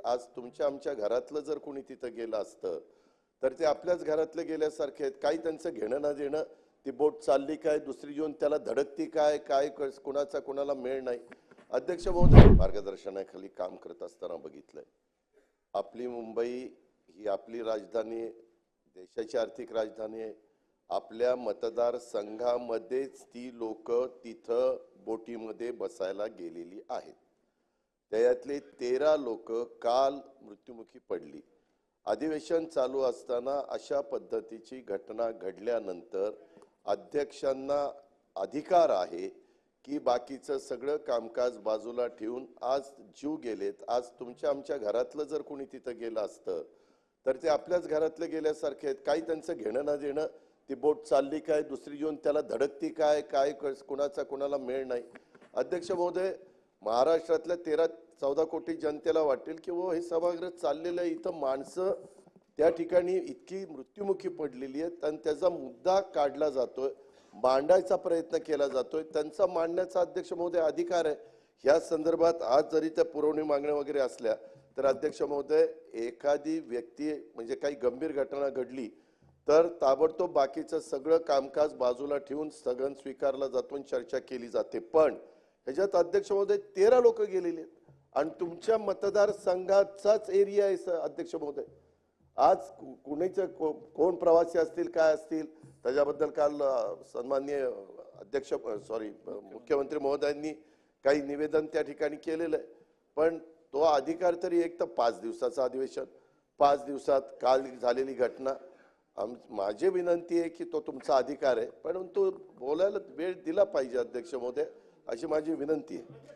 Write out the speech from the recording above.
आज तुमच्या आमच्या घरातलं जर कोणी तिथं गेलं असतं तर ते आपल्याच घरातले गेल्यासारखे आहेत. काही त्यांचं घेणं ना देणं, ती बोट चालली काय, दुसरी येऊन त्याला धडकती काय, काय कोणाचा कोणाला मेळ नाही. अध्यक्ष महोदय, मार्गदर्शनाखाली काम करत असताना बघितलंय, आपली मुंबई ही आपली राजधानी आहे, देशाची आर्थिक राजधानी आहे. आपल्या मतदारसंघामध्येच ती लोक तिथं बोटीमध्ये बसायला गेलेली आहेत. त्यातले 13 लोक काल मृत्युमुखी पडली. अधिवेशन चालू असताना अशा पद्धतीची घटना घडल्यानंतर अध्यक्षांना अधिकार आहे की बाकीचं सगळं कामकाज बाजूला ठेवून आज जीव गेलेत. आज तुमच्या आमच्या घरातलं जर कोणी तिथं गेलं असतं तर ते आपल्याच घरातले गेल्यासारखे आहेत. काही त्यांचं घेणं ना देणं, ती बोट चालली काय, दुसरी येऊन त्याला धडकती काय, काय कोणाचा कोणाला मेळ नाही. अध्यक्ष महोदय, महाराष्ट्रातल्या 13-14 कोटी जनतेला वाटेल की वो हे सभागृह चाललेलं आहे, इथं माणसं त्या ठिकाणी इतकी मृत्युमुखी पडलेली आहेत आणि त्याचा मुद्दा काढला जातोय, मांडायचा प्रयत्न केला जातोय. त्यांचा मांडण्याचा अध्यक्ष महोदय अधिकार आहे. या संदर्भात आज जरी त्या पुरवणी मागण्या वगैरे असल्या तर अध्यक्ष महोदय, एखादी व्यक्ती म्हणजे काही गंभीर घटना घडली तर ताबडतोब बाकीचं सगळं कामकाज बाजूला ठेवून स्थगन स्वीकारला जातो आणि चर्चा केली जाते. पण ह्याच्यात अध्यक्ष महोदय 13 लोक गेलेले आहेत आणि तुमच्या मतदारसंघाचाच एरिया आहे अध्यक्ष महोदय. आज कुणीच कोण प्रवासी असतील काय असतील त्याच्याबद्दल काल सन्माननीय अध्यक्ष मुख्यमंत्री महोदयांनी काही निवेदन त्या ठिकाणी केलेलं आहे. पण तो अधिकार तरी एक तर 5 दिवसाचं अधिवेशन, 5 दिवसात काल झालेली घटना, माझी विनंती आहे की तो तुमचा अधिकार आहे परंतु बोलायला वेळ दिला पाहिजे अध्यक्ष महोदय, अशी माझी विनंती आहे.